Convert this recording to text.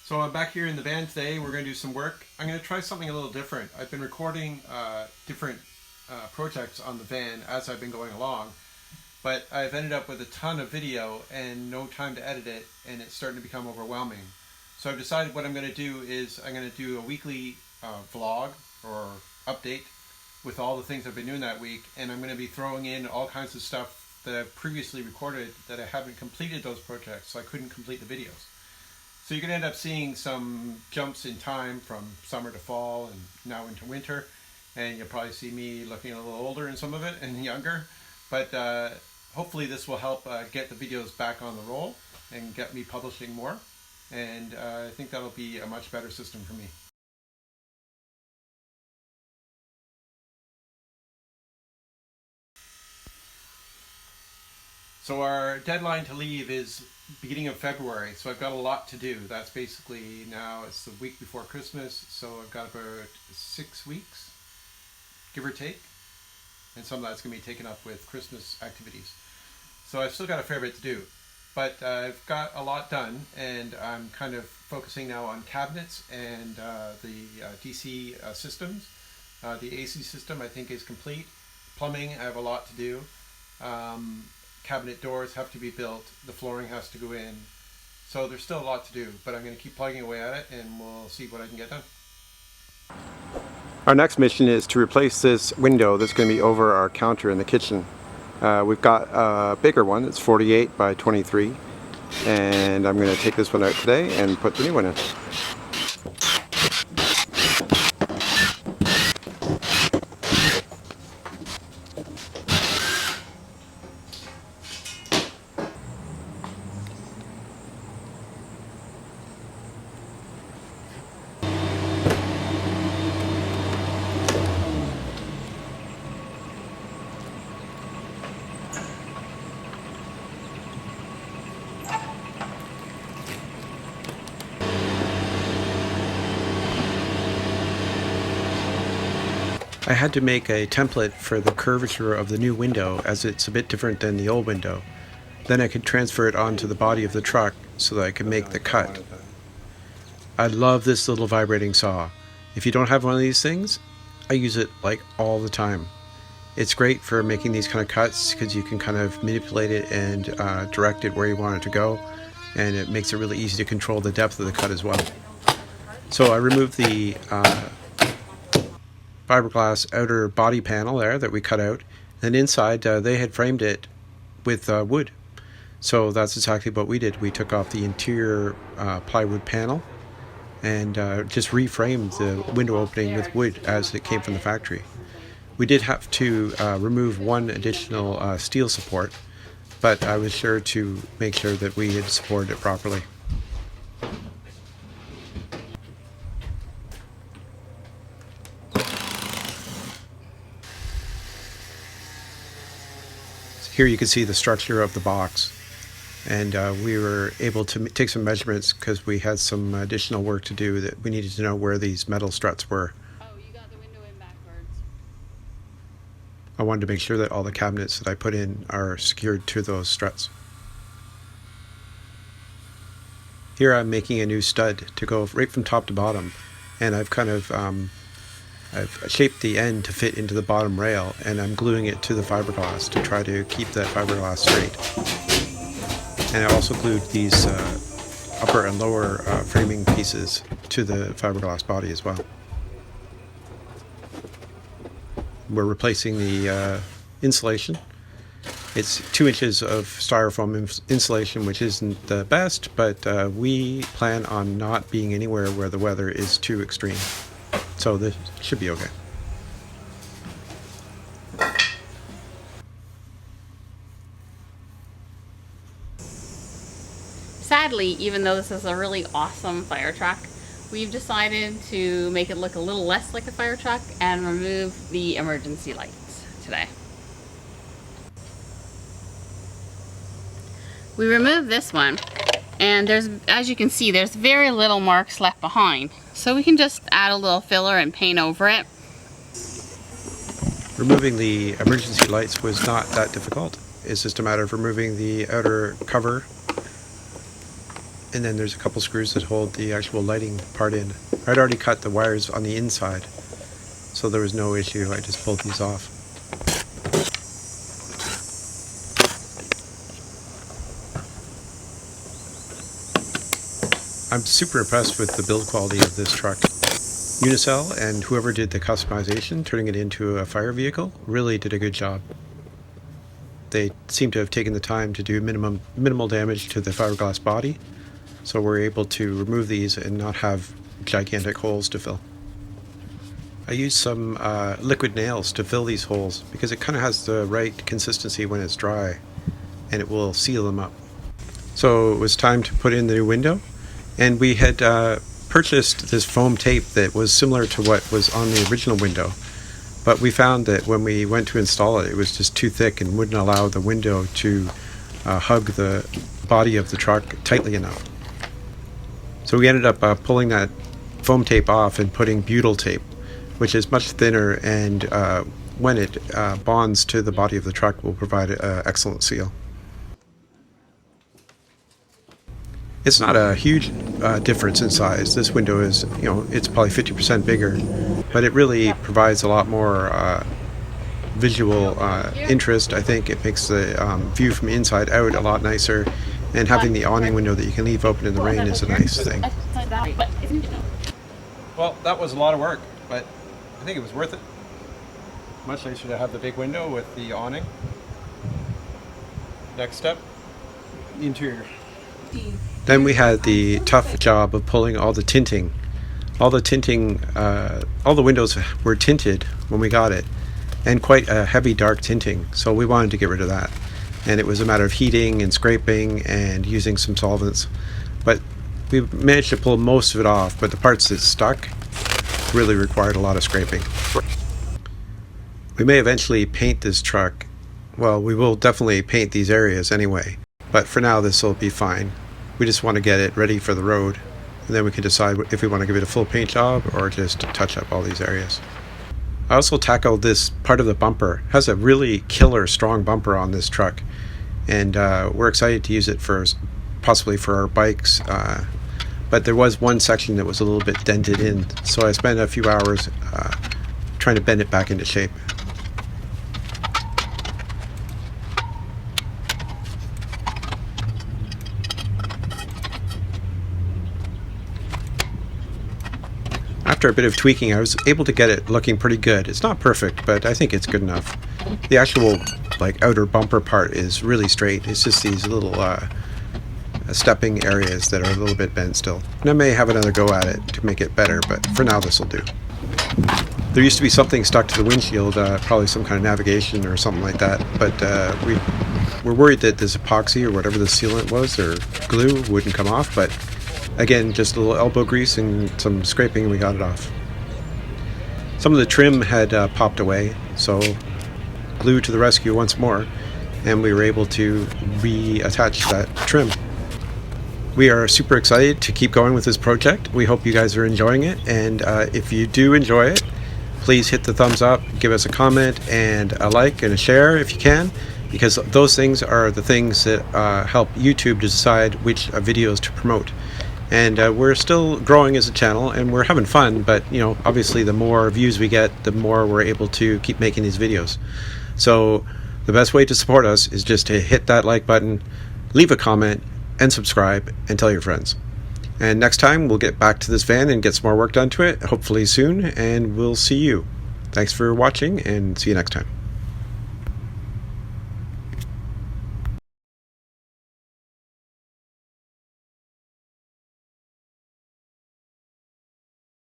So I'm back here in the van today. We're going to do some work. I'm going to try something a little different. I've been recording different projects on the van as I've been going along, but I've ended up with a ton of video and no time to edit it, and it's starting to become overwhelming. So I've decided what I'm going to do is I'm going to do a weekly vlog or update with all the things I've been doing that week, and I'm going to be throwing in all kinds of stuff that I've previously recorded that I haven't completed those projects, so I couldn't complete the videos. So you're going to end up seeing some jumps in time from summer to fall and now into winter, and you'll probably see me looking a little older in some of it and younger, but hopefully this will help get the videos back on the roll and get me publishing more, and I think that'll be a much better system for me. So our deadline to leave is beginning of February, so I've got a lot to do. That's basically now, it's the week before Christmas, so I've got about 6 weeks, give or take, and some of that's going to be taken up with Christmas activities. So I've still got a fair bit to do, but I've got a lot done, and I'm kind of focusing now on cabinets and the DC systems. The AC system I think is complete. Plumbing, I have a lot to do. Cabinet doors have to be built, the flooring has to go in, so there's still a lot to do, but I'm going to keep plugging away at it and we'll see what I can get done. Our next mission is to replace this window that's going to be over our counter in the kitchen. We've got a bigger one, it's 48 by 23, and I'm going to take this one out today and put the new one in. I had to make a template for the curvature of the new window as it's a bit different than the old window. Then I could transfer it onto the body of the truck so that I could make the cut. I love this little vibrating saw. If you don't have one of these things, I use it like all the time. It's great for making these kind of cuts because you can kind of manipulate it and direct it where you want it to go, and it makes it really easy to control the depth of the cut as well. So I removed the fiberglass outer body panel there that we cut out, and inside they had framed it with wood. So that's exactly what we did. We took off the interior plywood panel and just reframed the window opening with wood as it came from the factory. We did have to remove one additional steel support, but I was sure to make sure that we had supported it properly. Here you can see the structure of the box, and we were able to take some measurements because we had some additional work to do that we needed to know where these metal struts were. Oh, you got the window in backwards. I wanted to make sure that all the cabinets that I put in are secured to those struts. Here I'm making a new stud to go right from top to bottom, and I've kind of I've shaped the end to fit into the bottom rail, and I'm gluing it to the fiberglass to try to keep that fiberglass straight. And I also glued these upper and lower framing pieces to the fiberglass body as well. We're replacing the insulation. It's 2 inches of styrofoam insulation, which isn't the best, but we plan on not being anywhere where the weather is too extreme. So this should be okay. Sadly, even though this is a really awesome fire truck, we've decided to make it look a little less like a fire truck and remove the emergency lights today. We removed this one, and there's, as you can see, there's very little marks left behind. So we can just add a little filler and paint over it. Removing the emergency lights was not that difficult. It's just a matter of removing the outer cover and then there's a couple screws that hold the actual lighting part in. I'd already cut the wires on the inside, so there was no issue. I just pulled these off. I'm super impressed with the build quality of this truck. Unicel and whoever did the customization, turning it into a fire vehicle, really did a good job. They seem to have taken the time to do minimal damage to the fiberglass body, so we're able to remove these and not have gigantic holes to fill. I used some liquid nails to fill these holes because it kind of has the right consistency when it's dry, and it will seal them up. So it was time to put in the new window, and we had purchased this foam tape that was similar to what was on the original window. But we found that when we went to install it, it was just too thick and wouldn't allow the window to hug the body of the truck tightly enough. So we ended up pulling that foam tape off and putting butyl tape, which is much thinner, and when it bonds to the body of the truck will provide an excellent seal. It's not a huge difference in size. This window is, it's probably 50% bigger, but it really provides a lot more visual interest. I think it makes the view from inside out a lot nicer, and having the awning window that you can leave open in the rain is a nice thing. Well, that was a lot of work, but I think it was worth it. Much nicer to have the big window with the awning. Next step, the interior. Then we had the tough job of pulling all the tinting. All the windows were tinted when we got it, and quite a heavy dark tinting, so we wanted to get rid of that. And it was a matter of heating and scraping and using some solvents. But we managed to pull most of it off, but the parts that stuck really required a lot of scraping. We may eventually paint this truck. Well, we will definitely paint these areas anyway, but for now this will be fine. We just want to get it ready for the road, and then we can decide if we want to give it a full paint job or just touch up all these areas. I also tackled this part of the bumper. It has a really killer strong bumper on this truck, and we're excited to use it for possibly for our bikes, but there was one section that was a little bit dented in, so I spent a few hours trying to bend it back into shape. After a bit of tweaking, I was able to get it looking pretty good. It's not perfect, but I think it's good enough. The actual outer bumper part is really straight. It's just these little stepping areas that are a little bit bent still. And I may have another go at it to make it better, but for now this will do. There used to be something stuck to the windshield, probably some kind of navigation or something like that, but we're worried that this epoxy or whatever the sealant was, or glue, wouldn't come off, but again, just a little elbow grease and some scraping, we got it off. Some of the trim had popped away, so glue to the rescue once more, and we were able to reattach that trim. We are super excited to keep going with this project. We hope you guys are enjoying it, and if you do enjoy it, please hit the thumbs up, give us a comment, and a like and a share if you can, because those things are the things that help YouTube decide which videos to promote. And we're still growing as a channel, and we're having fun, but obviously the more views we get, the more we're able to keep making these videos. So the best way to support us is just to hit that like button, leave a comment, and subscribe, and tell your friends. And next time we'll get back to this van and get some more work done to it, hopefully soon, and we'll see you. Thanks for watching, and see you next time.